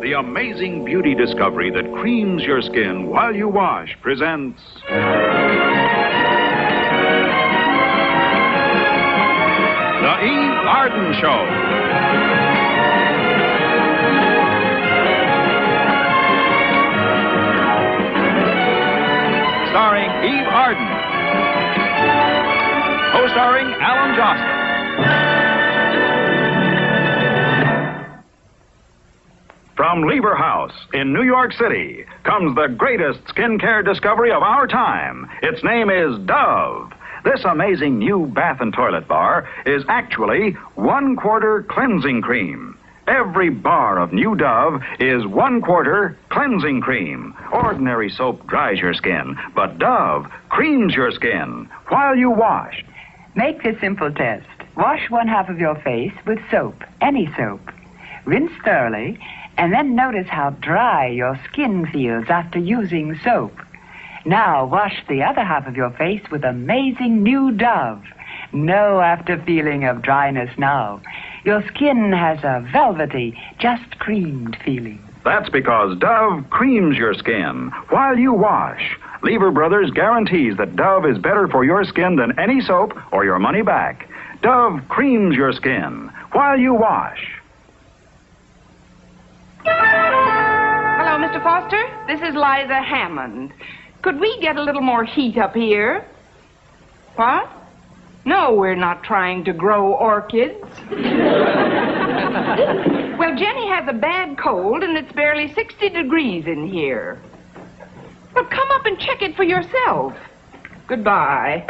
the amazing beauty discovery that creams your skin while you wash presents... The Eve Arden Show. Starring Eve Arden. Co-starring Alan Jocelyn. From Lever House in New York City comes the greatest skincare discovery of our time. Its name is Dove. This amazing new bath and toilet bar is actually 1/4 cleansing cream. Every bar of new Dove is 1/4 cleansing cream. Ordinary soap dries your skin, but Dove creams your skin while you wash. Make this simple test. Wash 1/2 of your face with soap, any soap. Rinse thoroughly, and then notice how dry your skin feels after using soap. Now wash the other half of your face with amazing new Dove. No after feeling of dryness now. Your skin has a velvety, just creamed feeling. That's because Dove creams your skin while you wash. Lever Brothers guarantees that Dove is better for your skin than any soap or your money back. Dove creams your skin while you wash. Hello, Mr. Foster. This is Liza Hammond. Could we get a little more heat up here? What? No, we're not trying to grow orchids. Well, Jenny has a bad cold, and it's barely 60 degrees in here. Well, come up and check it for yourself. Goodbye.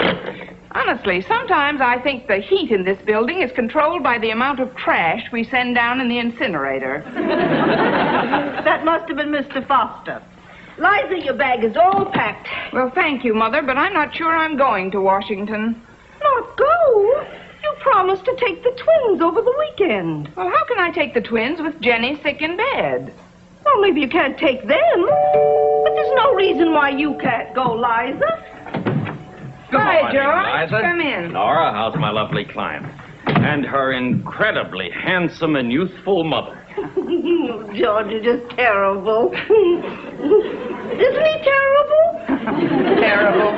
Honestly, sometimes I think the heat in this building is controlled by the amount of trash we send down in the incinerator. That must have been Mr. Foster. Liza, your bag is all packed. Well, thank you, Mother, but I'm not sure I'm going to Washington. Not go? You promised to take the twins over the weekend. Well, how can I take the twins with Jenny sick in bed? Well, maybe you can't take them. But there's no reason why you can't go, Liza. Hi, morning, George. Liza. Come in. Nora, how's my lovely client? And her incredibly handsome and youthful mother. George, you're just terrible. Isn't he terrible? Terrible.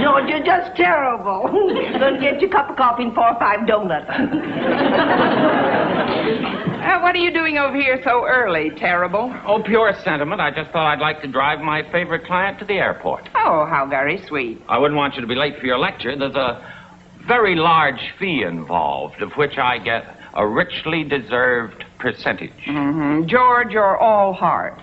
George, you're just terrible. Gonna get you a cup of coffee and 4 or 5 donuts. What are you doing over here so early, Terrible? Oh, pure sentiment. I just thought I'd like to drive my favorite client to the airport. Oh, how very sweet. I wouldn't want you to be late for your lecture. There's a very large fee involved, of which I get a richly deserved percentage. Mm-hmm. George, you're all heart.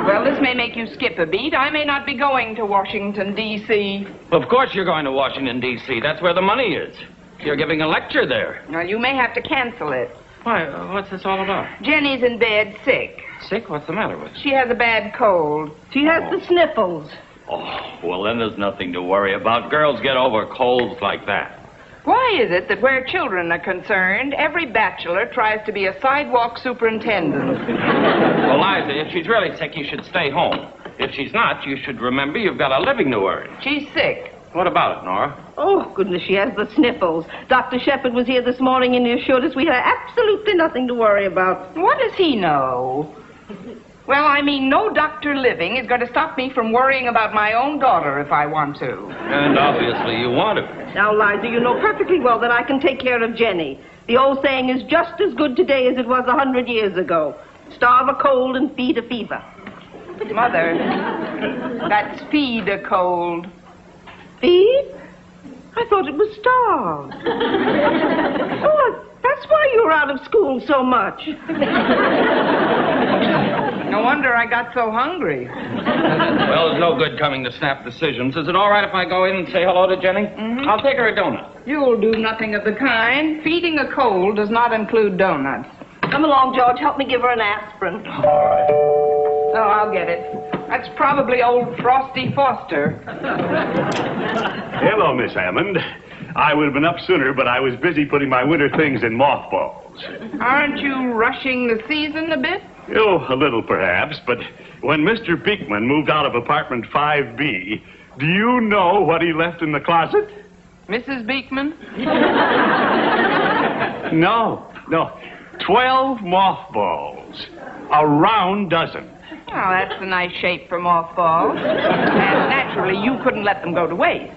Well, this may make you skip a beat. I may not be going to Washington, D.C. Of course you're going to Washington, D.C. That's where the money is. You're giving a lecture there. Well, you may have to cancel it. Why, what's this all about? Jenny's in bed sick. Sick? What's the matter with her? She has a bad cold. She has the sniffles. Oh, well, then there's nothing to worry about. Girls get over colds like that. Why is it that where children are concerned, every bachelor tries to be a sidewalk superintendent? Well, Liza, if she's really sick, you should stay home. If she's not, you should remember you've got a living to earn. She's sick. What about it, Nora? Oh, goodness, she has the sniffles. Dr. Shepard was here this morning and he assured us we had absolutely nothing to worry about. What does he know? Well, I mean, no doctor living is going to stop me from worrying about my own daughter if I want to. And obviously you want to. Now, Liza, you know perfectly well that I can take care of Jenny. The old saying is just as good today as it was 100 years ago. Starve a cold and feed a fever. Mother, that's feed a cold. Feed? I thought it was starve. Oh, that's why you were out of school so much. No wonder I got so hungry. Well, there's no good coming to snap decisions. Is it all right if I go in and say hello to Jenny? Mm-hmm. I'll take her a donut. You'll do nothing of the kind. Feeding a cold does not include donuts. Come along, George. Help me give her an aspirin. All right. Oh, I'll get it. That's probably old Frosty Foster. Hello, Miss Hammond. I would have been up sooner, but I was busy putting my winter things in mothballs. Aren't you rushing the season a bit? Oh, a little perhaps, but when Mr. Beekman moved out of apartment 5B, do you know what he left in the closet? Mrs. Beekman? No. 12 mothballs. A round dozen. Well, that's a nice shape for mothballs. And naturally, you couldn't let them go to waste.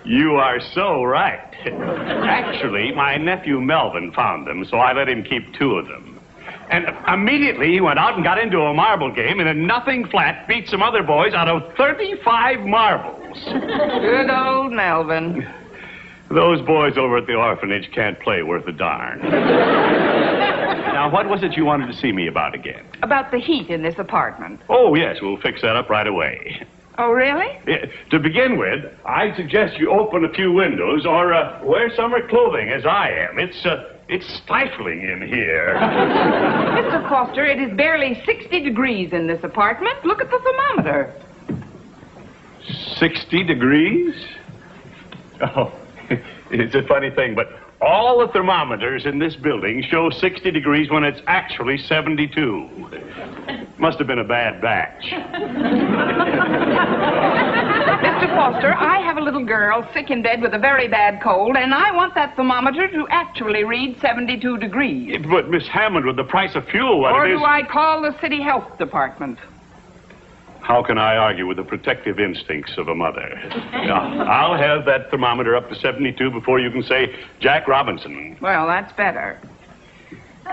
You are so right. Actually, my nephew Melvin found them, so I let him keep 2 of them. And immediately he went out and got into a marble game, and in nothing flat beat some other boys out of 35 marbles. Good old Melvin. Those boys over at the orphanage can't play worth a darn. Now, what was it you wanted to see me about again? About the heat in this apartment. Oh, yes, we'll fix that up right away. Oh, really? Yeah, to begin with, I'd suggest you open a few windows or wear summer clothing as I am. It's stifling in here. Mr. Foster, it is barely 60 degrees in this apartment. Look at the thermometer. 60 degrees? Oh, it's a funny thing, but all the thermometers in this building show 60 degrees when it's actually 72. Must have been a bad batch. Mr. Foster, I have a little girl sick in bed with a very bad cold, and I want that thermometer to actually read 72 degrees. But, Miss Hammond, with the price of fuel, what Or it is... do I call the city health department? How can I argue with the protective instincts of a mother? Now, I'll have that thermometer up to 72 before you can say Jack Robinson. Well, that's better.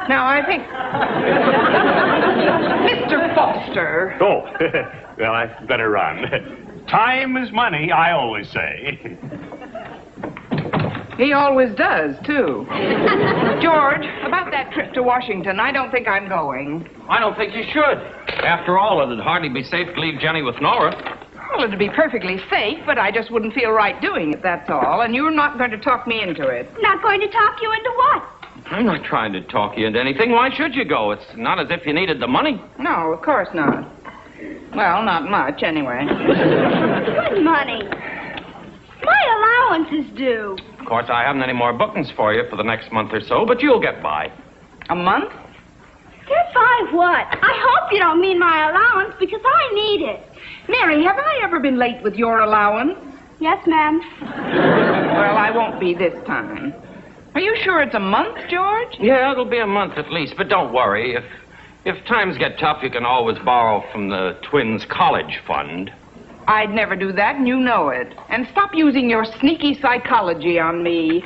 Now, I think... Mr. Foster. Oh, well, I better run. Time is money, I always say. He always does, too. George, about that trip to Washington, I don't think I'm going. I don't think you should. After all, it'd hardly be safe to leave Jenny with Nora. Well, it'd be perfectly safe, but I just wouldn't feel right doing it, that's all. And you're not going to talk me into it. Not going to talk you into what? I'm not trying to talk you into anything. Why should you go? It's not as if you needed the money. No, of course not. Well, not much, anyway. What money? My allowance is due. Of course, I haven't any more bookings for you for the next month or so, but you'll get by. A month? Get by what? I hope you don't mean my allowance, because I need it. Mary, have I ever been late with your allowance? Yes, ma'am. Well, I won't be this time. Are you sure it's a month, George? Yeah, it'll be a month at least, but don't worry. If times get tough, you can always borrow from the twins' college fund. I'd never do that, and you know it. And stop using your sneaky psychology on me.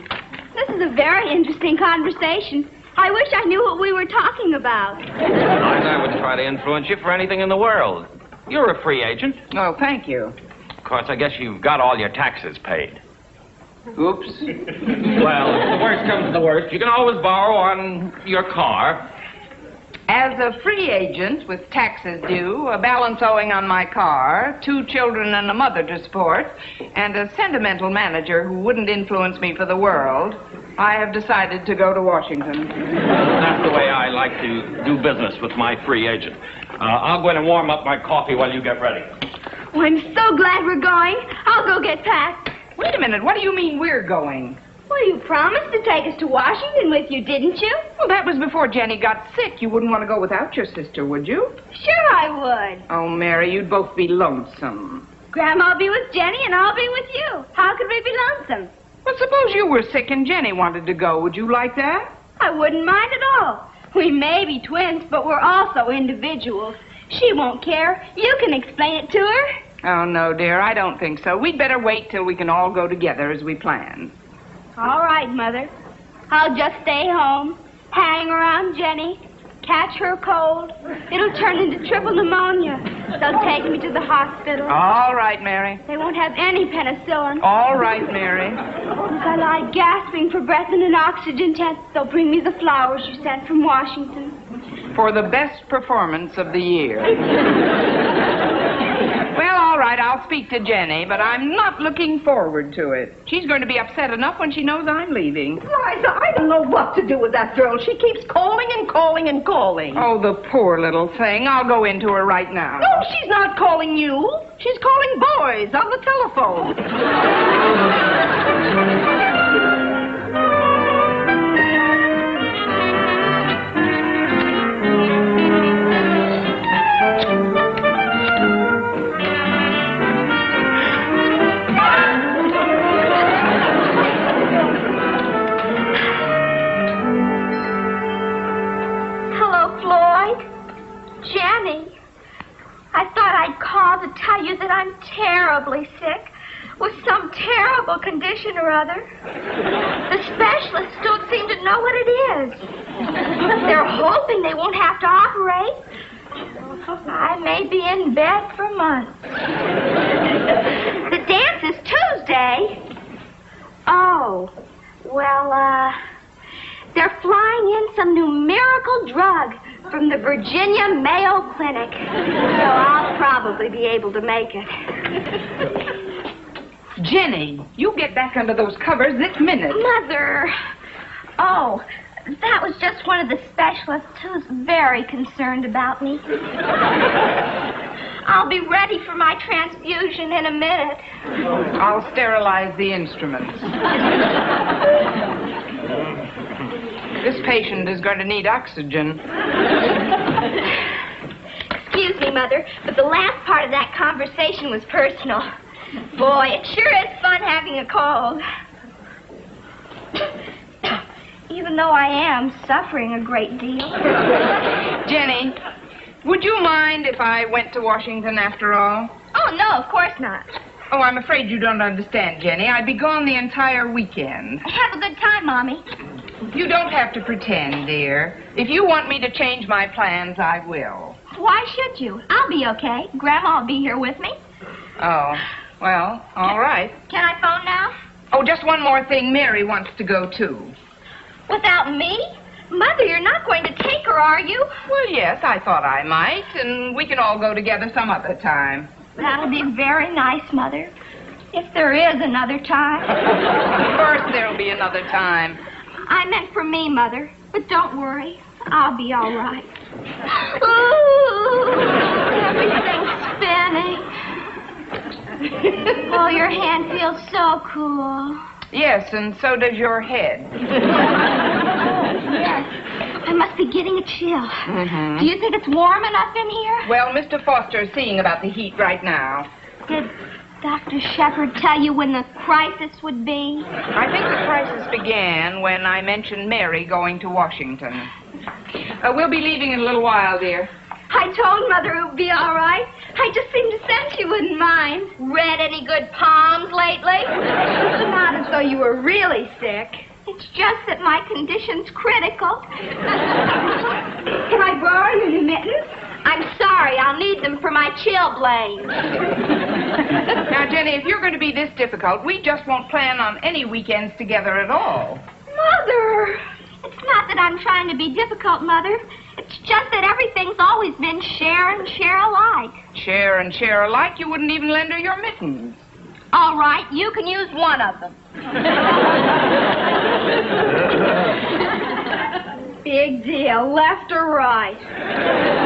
This is a very interesting conversation. I wish I knew what we were talking about. I wouldn't try to influence you for anything in the world. You're a free agent. Oh, thank you. Of course, I guess you've got all your taxes paid. Oops. Well, if the worst comes to the worst, you can always borrow on your car. As a free agent with taxes due, a balance owing on my car, 2 children and a mother to support, and a sentimental manager who wouldn't influence me for the world, I have decided to go to Washington. That's the way I like to do business with my free agent. I'll go in and warm up my coffee while you get ready. Oh, I'm so glad we're going. I'll go get packed. Wait a minute, what do you mean we're going? Well, you promised to take us to Washington with you, didn't you? Well, that was before Jenny got sick. You wouldn't want to go without your sister, would you? Sure I would. Oh, Mary, you'd both be lonesome. Grandma'll be with Jenny and I'll be with you. How could we be lonesome? Well, suppose you were sick and Jenny wanted to go. Would you like that? I wouldn't mind at all. We may be twins, but we're also individuals. She won't care. You can explain it to her. Oh, no, dear, I don't think so. We'd better wait till we can all go together as we planned. All right, Mother. I'll just stay home, hang around Jenny, catch her cold. It'll turn into triple pneumonia. They'll take me to the hospital. All right, Mary. They won't have any penicillin. All right, Mary. As I lie gasping for breath in an oxygen tent, they'll bring me the flowers you sent from Washington. For the best performance of the year. Well, all right, I'll speak to Jenny, but I'm not looking forward to it. She's going to be upset enough when she knows I'm leaving. Liza, I don't know what to do with that girl. She keeps calling and calling and calling. Oh, the poor little thing. I'll go into her right now. No, she's not calling you. She's calling boys on the telephone. called to tell you that I'm terribly sick with some terrible condition or other. The specialists don't seem to know what it is. They're hoping they won't have to operate. I may be in bed for months. The dance is Tuesday. Oh, well, they're flying in some new miracle drug from the Virginia Mayo Clinic. So I'll probably be able to make it. Jenny, you get back under those covers this minute. Mother. Oh, that was just one of the specialists who's very concerned about me. I'll be ready for my transfusion in a minute. I'll sterilize the instruments. This patient is going to need oxygen. Excuse me, Mother, but the last part of that conversation was personal. Boy, it sure is fun having a cold. Even though I am suffering a great deal. Jenny, would you mind if I went to Washington after all? Oh, no, of course not. Oh, I'm afraid you don't understand, Jenny. I'd be gone the entire weekend. Have a good time, Mommy. You don't have to pretend, dear. If you want me to change my plans, I will. Why should you? I'll be okay. Grandma will be here with me. Oh, well, all right. Can I phone now? Oh, just one more thing. Mary wants to go, too. Without me? Mother, you're not going to take her, are you? Well, yes, I thought I might, and we can all go together some other time. That'll be very nice, Mother. If there is another time. Of course there'll be another time. I meant for me, Mother. But don't worry. I'll be all right. Ooh, everything's spinning. Oh, your hand feels so cool. Yes, and so does your head. Yes. I must be getting a chill. Mm-hmm. Do you think it's warm enough in here? Well, Mr. Foster is seeing about the heat right now. Did Dr. Shepard tell you when the crisis would be? I think the crisis began when I mentioned Mary going to Washington. We'll be leaving in a little while, dear. I told Mother it would be all right. I just seemed to sense she wouldn't mind. Read any good palms lately? Not as though you were really sick. It's just that my condition's critical. Can I borrow your new mittens? I'm sorry. I'll need them for my chill blade. Now, Jenny, if you're going to be this difficult, we just won't plan on any weekends together at all. Mother! It's not that I'm trying to be difficult, Mother. It's just that everything's always been share and share alike. Share and share alike? You wouldn't even lend her your mittens. All right, you can use one of them. Big deal, left or right?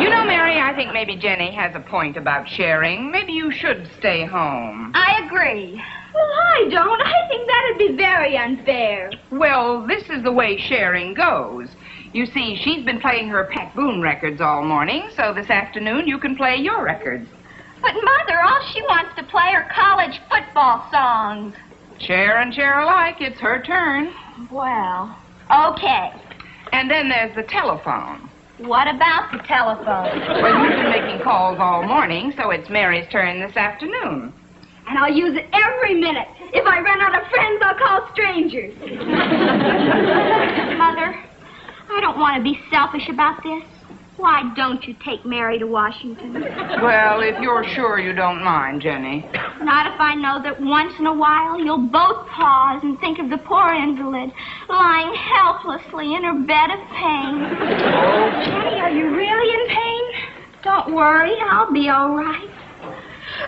You know, Mary, I think maybe Jenny has a point about sharing. Maybe you should stay home. I agree. Well, I don't. I think that'd be very unfair. Well, this is the way sharing goes. You see, she's been playing her Pat Boone records all morning, so this afternoon you can play your records. But, Mother, all she wants to play are college football songs. Share and share alike. It's her turn. Well, okay. And then there's the telephone. What about the telephone? Well, you've been making calls all morning, so it's Mary's turn this afternoon. And I'll use it every minute. If I run out of friends, I'll call strangers. Mother, I don't want to be selfish about this. Why don't you take Mary to Washington? Well, if you're sure you don't mind, Jenny. Not if I know that once in a while you'll both pause and think of the poor invalid lying helplessly in her bed of pain. Oh, Jenny, are you really in pain? Don't worry, I'll be all right.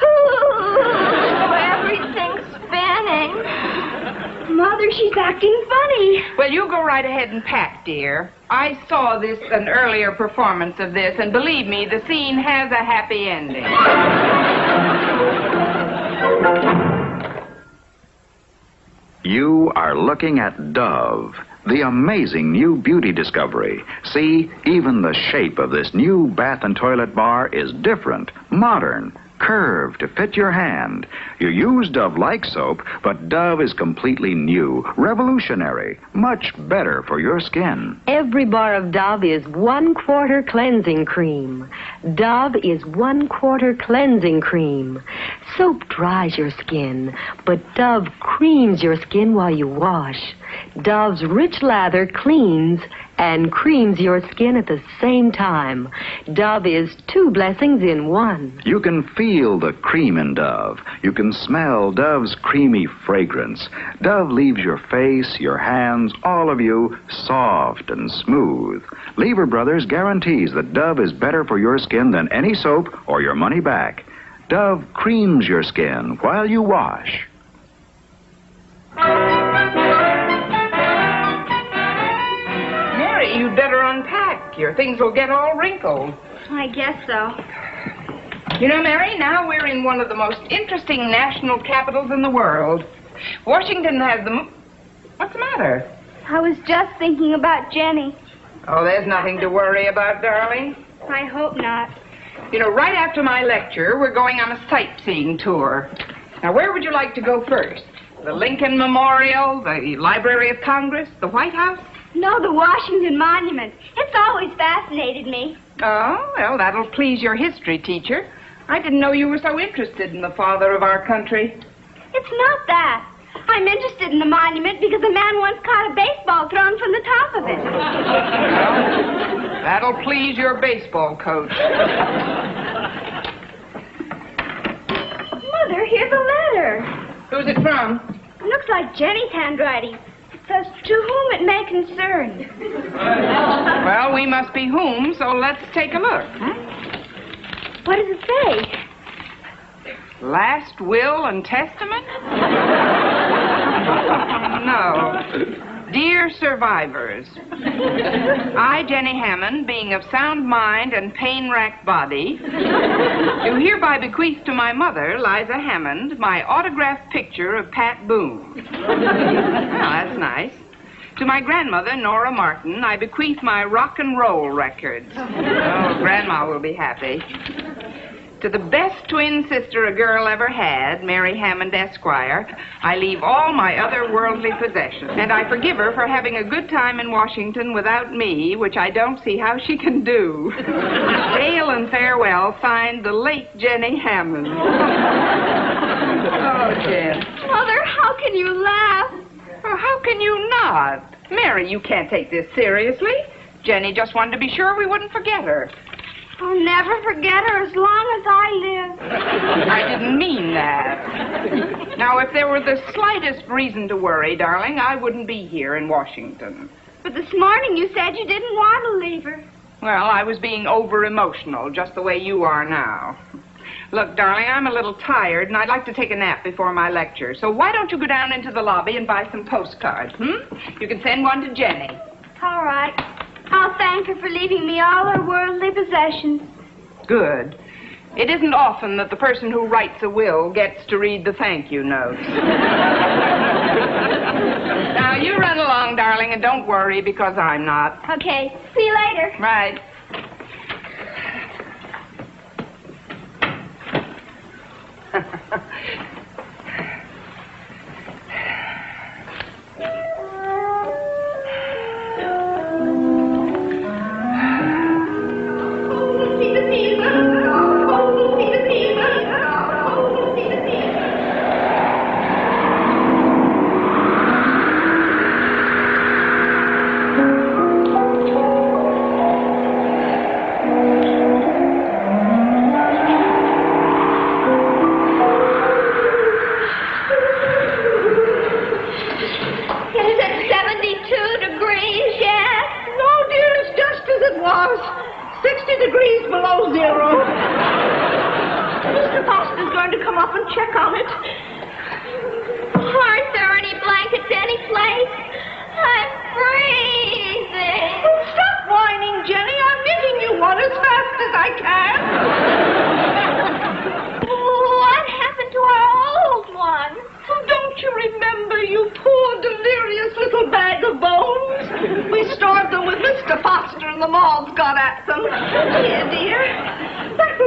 Ooh, everything's spinning. Mother, she's acting funny. Well, you go right ahead and pack, dear. I saw an earlier performance of this, and believe me, the scene has a happy ending. You are looking at Dove, the amazing new beauty discovery. See, even the shape of this new bath and toilet bar is different, modern, curve to fit your hand. You use Dove-like soap, but Dove is completely new, revolutionary, much better for your skin. Every bar of Dove is 1/4 cleansing cream. Dove is 1/4 cleansing cream. Soap dries your skin, but Dove creams your skin while you wash. Dove's rich lather cleans and creams your skin at the same time. Dove is 2 blessings in 1. You can feel the cream in Dove. You can smell Dove's creamy fragrance. Dove leaves your face, your hands, all of you, soft and smooth. Lever Brothers guarantees that Dove is better for your skin than any soap or your money back. Dove creams your skin while you wash. You'd better unpack. Your things will get all wrinkled. I guess so. You know, Mary, now we're in one of the most interesting national capitals in the world. Washington has the... What's the matter? I was just thinking about Jenny. Oh, there's nothing to worry about, darling. I hope not. You know, right after my lecture, we're going on a sightseeing tour. Now, where would you like to go first? The Lincoln Memorial, the Library of Congress, the White House? No, the Washington Monument. It's always fascinated me. Oh, well, that'll please your history teacher. I didn't know you were so interested in the father of our country. It's not that. I'm interested in the monument because a man once caught a baseball thrown from the top of it. Well, that'll please your baseball coach. Mother, here's a letter. Who's it from? It looks like Jenny's handwriting. It says, to whom it may concern. Well, we must be whom, so let's take a look. What does it say? Last will and testament? No. Dear survivors, I, Jenny Hammond, being of sound mind and pain-racked body, do hereby bequeath to my mother, Liza Hammond, my autographed picture of Pat Boone. Well, that's nice. To my grandmother, Nora Martin, I bequeath my rock and roll records. Oh, Grandma will be happy. To the best twin sister a girl ever had, Mary Hammond, Esquire, I leave all my other worldly possessions. And I forgive her for having a good time in Washington without me, which I don't see how she can do. Hail and farewell, signed the late Jenny Hammond. Oh, Jen. Mother, how can you laugh? Oh, how can you not? Mary, you can't take this seriously. Jenny just wanted to be sure we wouldn't forget her. I'll never forget her as long as I live. I didn't mean that. Now, if there were the slightest reason to worry, darling, I wouldn't be here in Washington. But this morning you said you didn't want to leave her. Well, I was being over-emotional, just the way you are now. Look, darling, I'm a little tired, and I'd like to take a nap before my lecture. So why don't you go down into the lobby and buy some postcards, You can send one to Jenny. All right. I'll thank her for leaving me all her worldly possessions. Good. It isn't often that the person who writes a will gets to read the thank you notes. Now, you run along, darling, and don't worry, because I'm not. Okay. See you later. Right.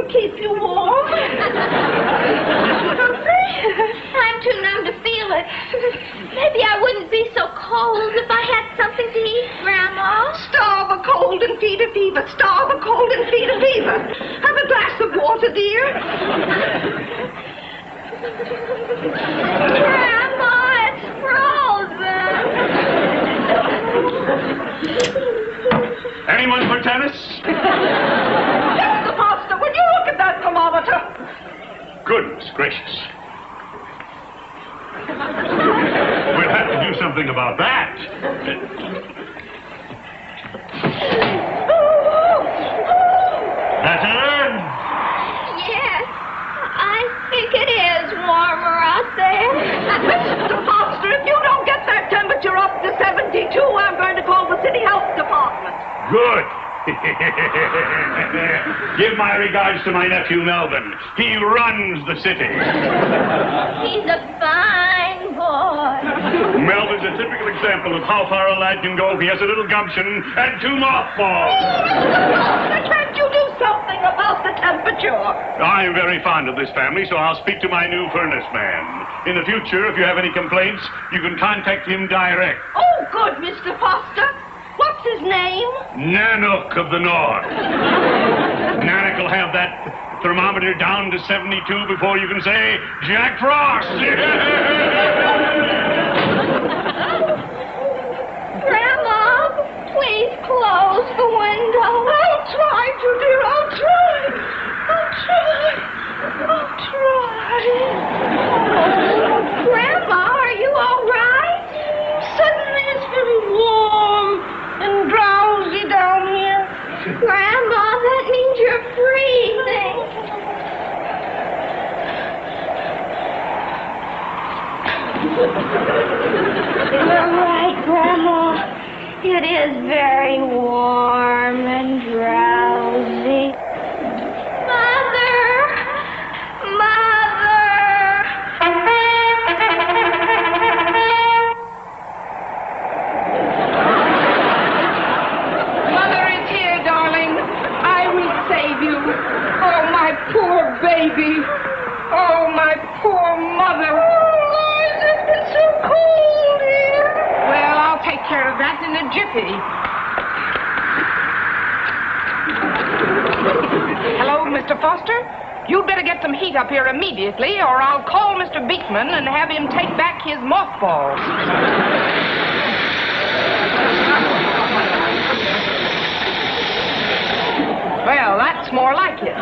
It'll keep you warm. I'm too numb to feel it. Maybe I wouldn't be so cold if I had something to eat, Grandma. Starve a cold and feed a fever. Starve a cold and feed a fever. Have a glass of water, dear. Grandma, it's frozen. Anyone for tennis? Mr. Foster, would you look at that thermometer? Goodness gracious. We'll have to do something about that. Better? Yes, I think it is warmer out there. Mr. Foster, if you don't get that temperature up to 72, I'm going to call the city health department. Good. Give my regards to my nephew Melvin. He runs the city. He's a fine boy. Melvin's a typical example of how far a lad can go if he has a little gumption and 2 mothballs. Can't you do something about the temperature? I'm very fond of this family, so I'll speak to my new furnace man. In the future, if you have any complaints, you can contact him direct. Oh, good, Mr. Foster. What's his name? Nanook of the North. Nanook will have that thermometer down to 72 before you can say Jack Frost. Grandma, please close the window. I'll try to, dear. I'll try. Grandma, are you all right? Suddenly it's very warm and drowsy down here. Grandma, that means you're freezing. You're right, Grandma. It is very warm and drowsy. Mother! Mother is here, darling. I will save you. Oh, my poor baby. Oh, my poor mother. Oh, Liza, it's so cold here. Well, I'll take care of that in a jiffy. Hello, Mr. Foster? You'd better get some heat up here immediately, or I'll call Mr. Beekman and have him take back his mothballs. Well, that's more like it.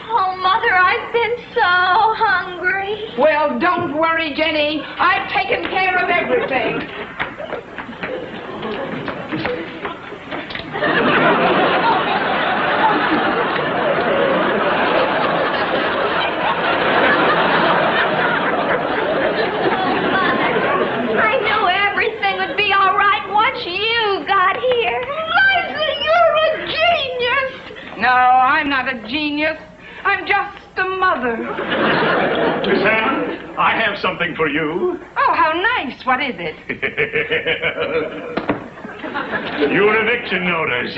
Oh, Mother, I've been so hungry. Well, don't worry, Jenny. I've taken care of everything. I knew everything would be all right once you got here. Liza, you're a genius. No, I'm not a genius. I'm just a mother. Miss Ann, I have something for you. Oh, how nice. What is it? Your eviction notice.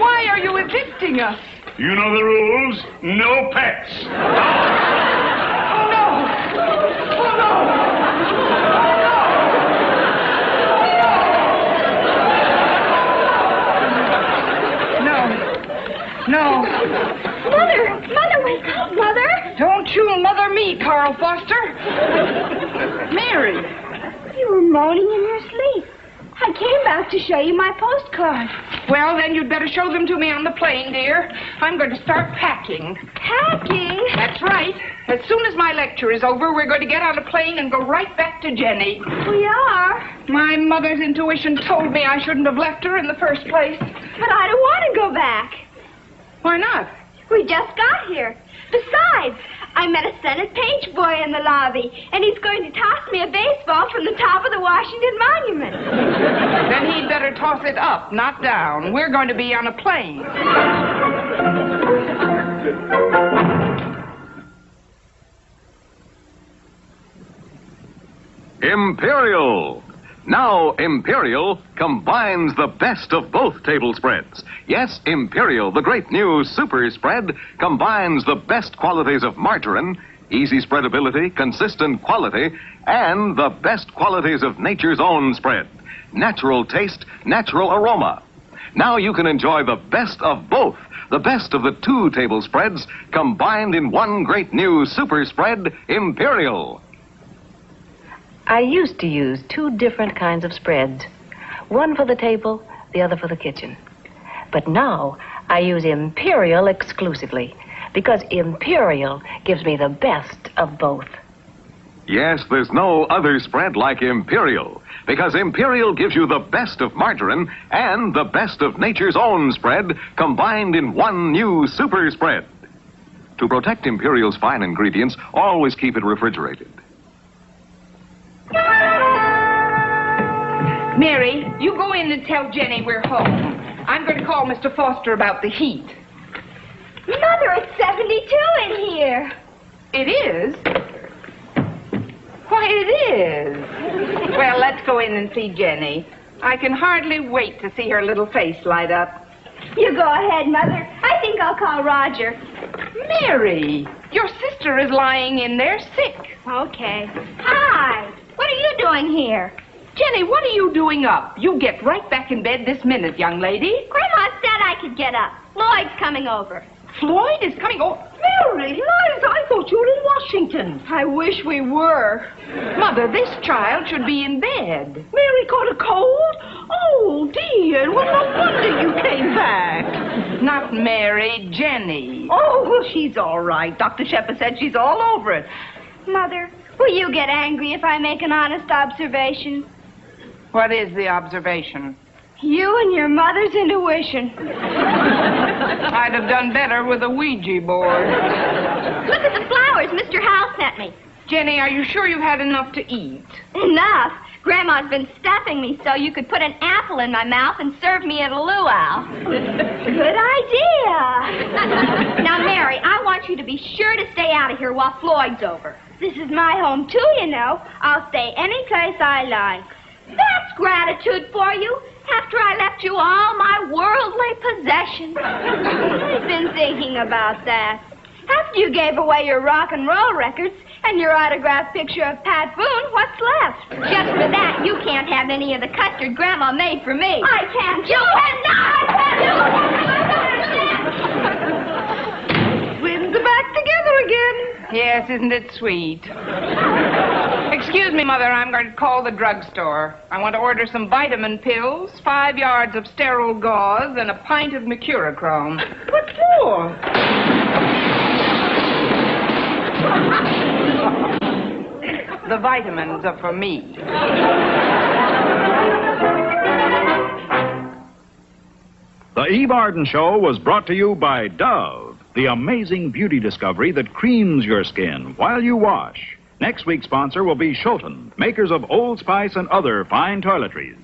Why are you evicting us? You know the rules. No pets. Oh, no. Oh, no. No. Mother, wake up, Mother. Don't you mother me, Carl Foster. Mary. You were moaning in your sleep. I came back to show you my postcard. Well, then you'd better show them to me on the plane, dear. I'm going to start packing. Packing? That's right. As soon as my lecture is over, we're going to get on a plane and go right back to Jenny. We are. My mother's intuition told me I shouldn't have left her in the first place. But I don't want to go back. Why not? We just got here. Besides, I met a Senate page boy in the lobby, and he's going to toss me a baseball from the top of the Washington Monument. Then he'd better toss it up, not down. We're going to be on a plane. Imperial. Now Imperial combines the best of both table spreads. Yes, Imperial, the great new super spread, combines the best qualities of margarine, easy spreadability, consistent quality, and the best qualities of nature's own spread. Natural taste, natural aroma. Now you can enjoy the best of both. The best of the two table spreads combined in one great new super spread, Imperial. I used to use two different kinds of spreads. One for the table, the other for the kitchen. But now I use Imperial exclusively because Imperial gives me the best of both. Yes, there's no other spread like Imperial, because Imperial gives you the best of margarine and the best of nature's own spread combined in one new super spread. To protect Imperial's fine ingredients, always keep it refrigerated. Mary, you go in and tell Jenny we're home. I'm going to call Mr. Foster about the heat. Mother, it's 72 in here. It is? Why, it is. Well, let's go in and see Jenny. I can hardly wait to see her little face light up. You go ahead, Mother. I think I'll call Roger. Mary, your sister is lying in there sick. Okay. Hi. What are you doing here? Jenny, what are you doing up? You get right back in bed this minute, young lady. Grandma said I could get up. Lloyd's coming over. Floyd is coming over. Mary, Liza, I thought you were in Washington. I wish we were. Mother, this child should be in bed. Mary caught a cold? Oh, dear. Well, no wonder you came back. Not Mary, Jenny. Oh, well, she's all right. Dr. Shepard said she's all over it. Mother, will you get angry if I make an honest observation? What is the observation? You and your mother's intuition. I'd have done better with a Ouija board. Look at the flowers Mr. Howell sent me. Jenny, are you sure you've had enough to eat? Enough. Grandma's been stuffing me so you could put an apple in my mouth and serve me at a luau. Good idea. Now, Mary, I want you to be sure to stay out of here while Floyd's over. This is my home, too, you know. I'll stay any place I like. That's gratitude for you. After I left you all my worldly possessions. I've been thinking about that. After you gave away your rock and roll records and your autographed picture of Pat Boone, what's left? Just for that, you can't have any of the custard Grandma made for me. I can't. You cannot. Twins are back together again. Yes, isn't it sweet? Excuse me, Mother, I'm going to call the drugstore. I want to order some vitamin pills, 5 yards of sterile gauze, and a pint of mercurochrome. What for? The vitamins are for me. The Eve Arden Show was brought to you by Dove, the amazing beauty discovery that creams your skin while you wash. Next week's sponsor will be Shulton, makers of Old Spice and other fine toiletries.